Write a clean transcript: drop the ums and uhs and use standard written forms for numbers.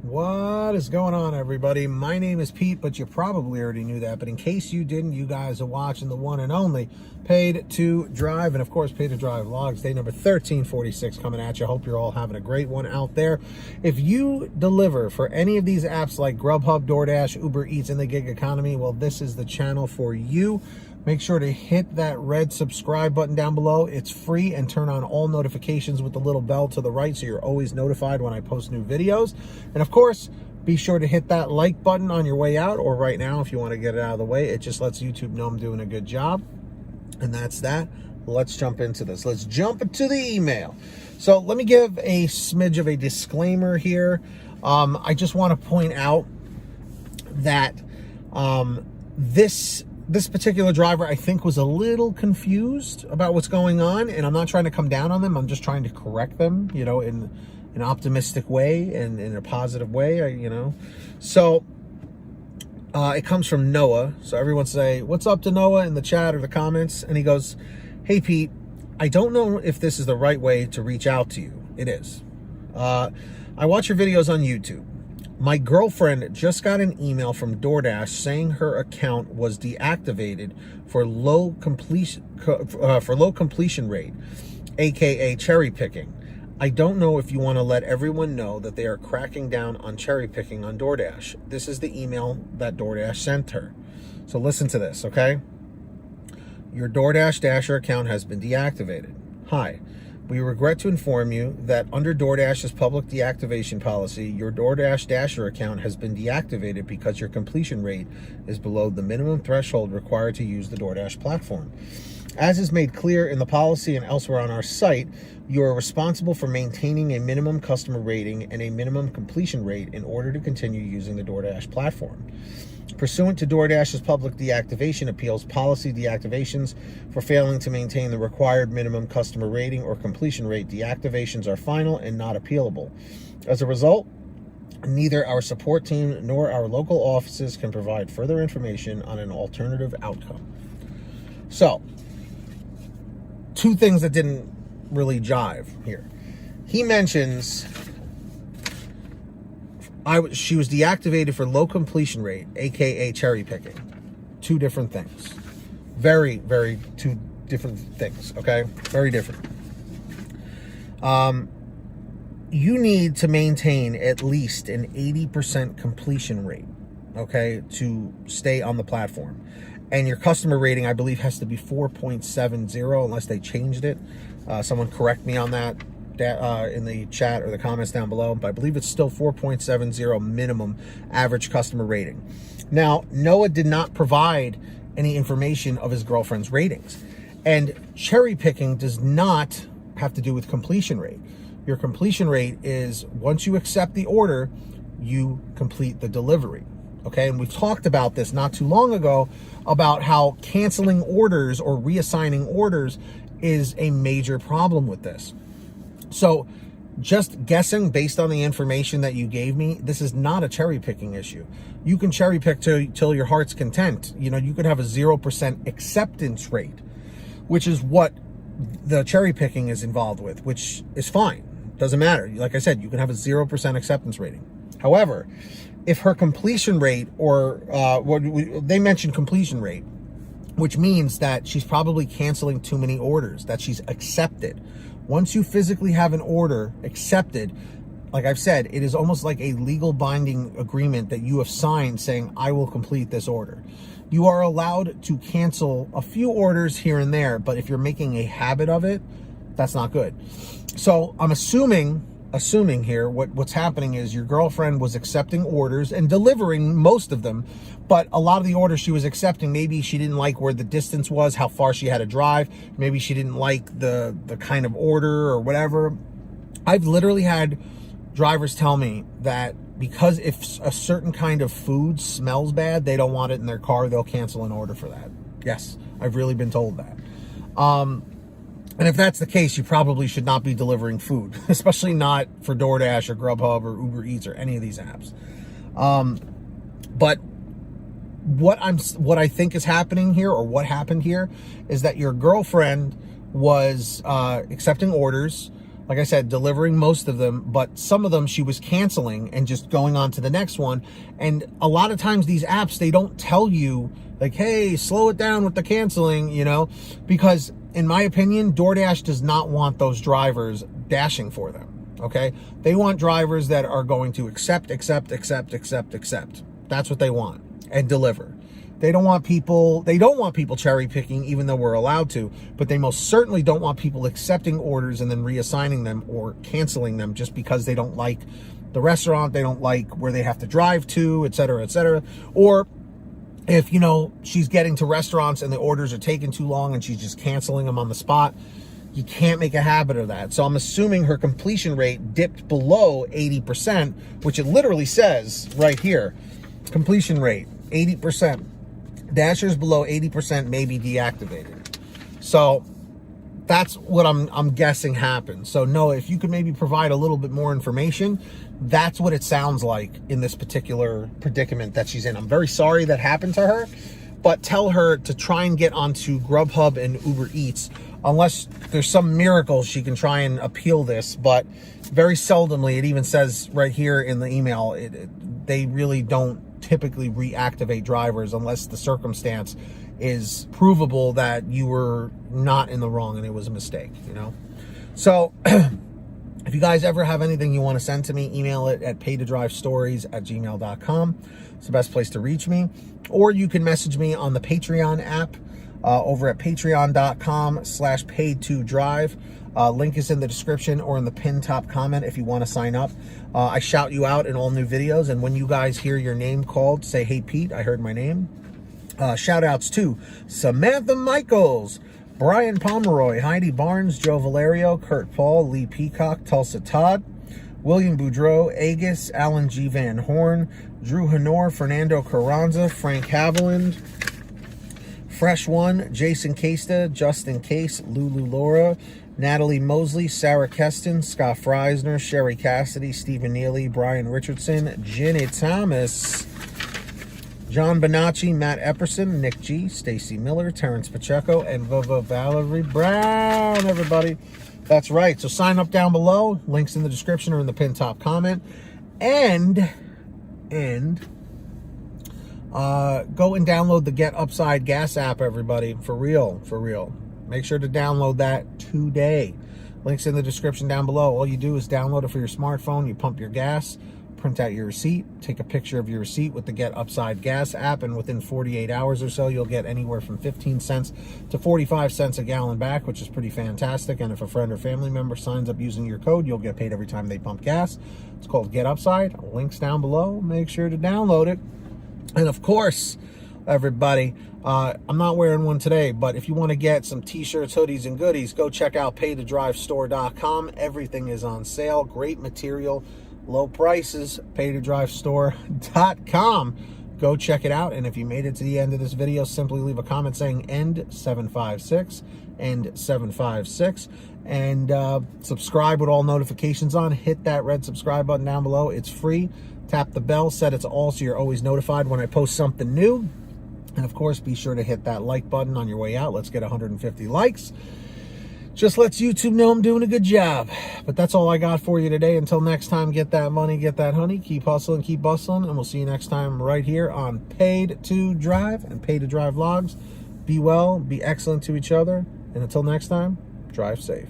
What is going on, everybody? My name is Pete, but you probably already knew that. But in case you didn't, you guys are watching the one and only Paid to Drive. And of course, Paid to Drive vlogs, day number 1346 coming at you. Hope you're all having a great one out there. If you deliver for any of these apps like Grubhub, DoorDash, Uber Eats, and the gig economy, well, this is the channel for you. Make sure to hit that red subscribe button down below. It's free, and turn on all notifications with the little bell to the right so you're always notified when I post new videos. And of course, be sure to hit that like button on your way out, or right now if you want to get it out of the way. It just lets YouTube know I'm doing a good job. And that's that. Let's jump into this. Let's jump into the email. So let me give a smidge of a disclaimer here. I just want to point out that this particular driver, I think, was a little confused about what's going on, and I'm not trying to come down on them. I'm just trying to correct them, you know, in an optimistic way and in a positive way, you know. So it comes from Noah. So everyone say, what's up to Noah in the chat or the comments? And he goes, hey, Pete, I don't know if this is the right way to reach out to you. It is. I watch your videos on YouTube. My girlfriend just got an email from DoorDash saying her account was deactivated for low completion rate, aka cherry picking. I don't know if you want to let everyone know that they are cracking down on cherry picking on DoorDash. This is the email that DoorDash sent her. So listen to this, okay? Your DoorDash Dasher account has been deactivated. Hi. We regret to inform you that under DoorDash's public deactivation policy, your DoorDash Dasher account has been deactivated because your completion rate is below the minimum threshold required to use the DoorDash platform. As is made clear in the policy and elsewhere on our site, you are responsible for maintaining a minimum customer rating and a minimum completion rate in order to continue using the DoorDash platform. Pursuant to DoorDash's public deactivation appeals policy, deactivations for failing to maintain the required minimum customer rating or completion rate, deactivations are final and not appealable. As a result, neither our support team nor our local offices can provide further information on an alternative outcome. So, two things that didn't really jive here. He mentions she was deactivated for low completion rate, aka cherry picking. Two different things. Very, very two different things, okay? Very different. You need to maintain at least an 80% completion rate, okay, to stay on the platform. And your customer rating, I believe, has to be 4.70 unless they changed it. Someone correct me on that in the chat or the comments down below, but I believe it's still 4.70 minimum average customer rating. Now, Noah did not provide any information of his girlfriend's ratings, and cherry picking does not have to do with completion rate. Your completion rate is once you accept the order, you complete the delivery. Okay, and we've talked about this not too long ago about how canceling orders or reassigning orders is a major problem with this. So just guessing based on the information that you gave me, this is not a cherry picking issue. You can cherry pick till your heart's content. You know, you could have a 0% acceptance rate, which is what the cherry picking is involved with, which is fine. Doesn't matter. Like I said, you can have a 0% acceptance rating. However, if her completion rate, or they mentioned completion rate, which means that she's probably canceling too many orders that she's accepted. Once you physically have an order accepted, like I've said, it is almost like a legal binding agreement that you have signed saying, I will complete this order. You are allowed to cancel a few orders here and there, but if you're making a habit of it, that's not good. So I'm assuming here what's happening is your girlfriend was accepting orders and delivering most of them, but a lot of the orders she was accepting, maybe she didn't like where the distance was, how far she had to drive, maybe she didn't like the kind of order or whatever. I've literally had drivers tell me that because if a certain kind of food smells bad, they don't want it in their car, they'll cancel an order for that. Yes, I've really been told that. And if that's the case, you probably should not be delivering food, especially not for DoorDash or Grubhub or Uber Eats or any of these apps. But what I think is happening here, or what happened here, is that your girlfriend was accepting orders. like I said, delivering most of them, but some of them she was canceling and just going on to the next one. And a lot of times these apps, they don't tell you like, hey, slow it down with the canceling, you know, because in my opinion, DoorDash does not want those drivers dashing for them. Okay. They want drivers that are going to accept. That's what they want, and deliver. They don't want people cherry picking, even though we're allowed to, but they most certainly don't want people accepting orders and then reassigning them or canceling them just because they don't like the restaurant, they don't like where they have to drive to, et cetera, or if, you know, she's getting to restaurants and the orders are taking too long and she's just canceling them on the spot. You can't make a habit of that. So I'm assuming her completion rate dipped below 80%, which it literally says right here, completion rate, 80%. Dashers below 80% may be deactivated. So that's what I'm guessing happened. So Noah, if you could maybe provide a little bit more information, that's what it sounds like in this particular predicament that she's in. I'm very sorry that happened to her, but tell her to try and get onto Grubhub and Uber Eats, unless there's some miracle she can try and appeal this. But very seldomly, it even says right here in the email, they really don't typically reactivate drivers unless the circumstance is provable that you were not in the wrong and it was a mistake, you know? So if you guys ever have anything you want to send to me, email it at paytodrivestories@gmail.com. It's the best place to reach me. Or you can message me on the Patreon app over at patreon.com/paid2drive. Link is in the description or in the pinned top comment if you want to sign up. I shout you out in all new videos, and when you guys hear your name called, say, hey, Pete, I heard my name. Shout outs to Samantha Mikles, Brian Pomeroy, Heidi Barnes, Joe Valerio, Kurt Paul, Lee Peacock, Tulsa Todd, William Boudreau, Agus, Alan G. Van Horn, Drew Honor, Fernando Carranza, Frank Haviland, Fresh One, Jason Casta, Justin Case, Lulu Laura, Natalie Mosley, Sarah Keston, Scott Freisner, Sherry Cassidy, Stephen Neely, Brian Richardson, Jenny Thomas, John Bonacci, Matt Epperson, Nick G, Stacy Miller, Terrence Pacheco, and Valerie Brown, everybody. That's right. So sign up down below. Links in the description or in the pinned top comment. And go and download the Get Upside Gas app, everybody. For real. Make sure to download that today. Links in the description down below. All you do is download it for your smartphone. You pump your gas, print out your receipt, take a picture of your receipt with the Get Upside Gas app, and within 48 hours or so, you'll get anywhere from 15 cents to 45 cents a gallon back, which is pretty fantastic. And if a friend or family member signs up using your code, you'll get paid every time they pump gas. It's called Get Upside. Links down below. Make sure to download it. And of course, everybody, I'm not wearing one today, but if you want to get some t-shirts, hoodies, and goodies, go check out paytodrivestore.com. Everything is on sale. Great material, low prices. paytodrivestore.com. Go check it out. And if you made it to the end of this video, simply leave a comment saying end 756, end 756, and subscribe with all notifications on. Hit that red subscribe button down below. It's free. Tap the bell, set it to all so you're always notified when I post something new. And of course, be sure to hit that like button on your way out. Let's get 150 likes. Just lets YouTube know I'm doing a good job. But that's all I got for you today. Until next time, get that money, get that honey. Keep hustling, keep bustling. And we'll see you next time right here on Paid to Drive and Paid to Drive Vlogs. Be well, be excellent to each other. And until next time, drive safe.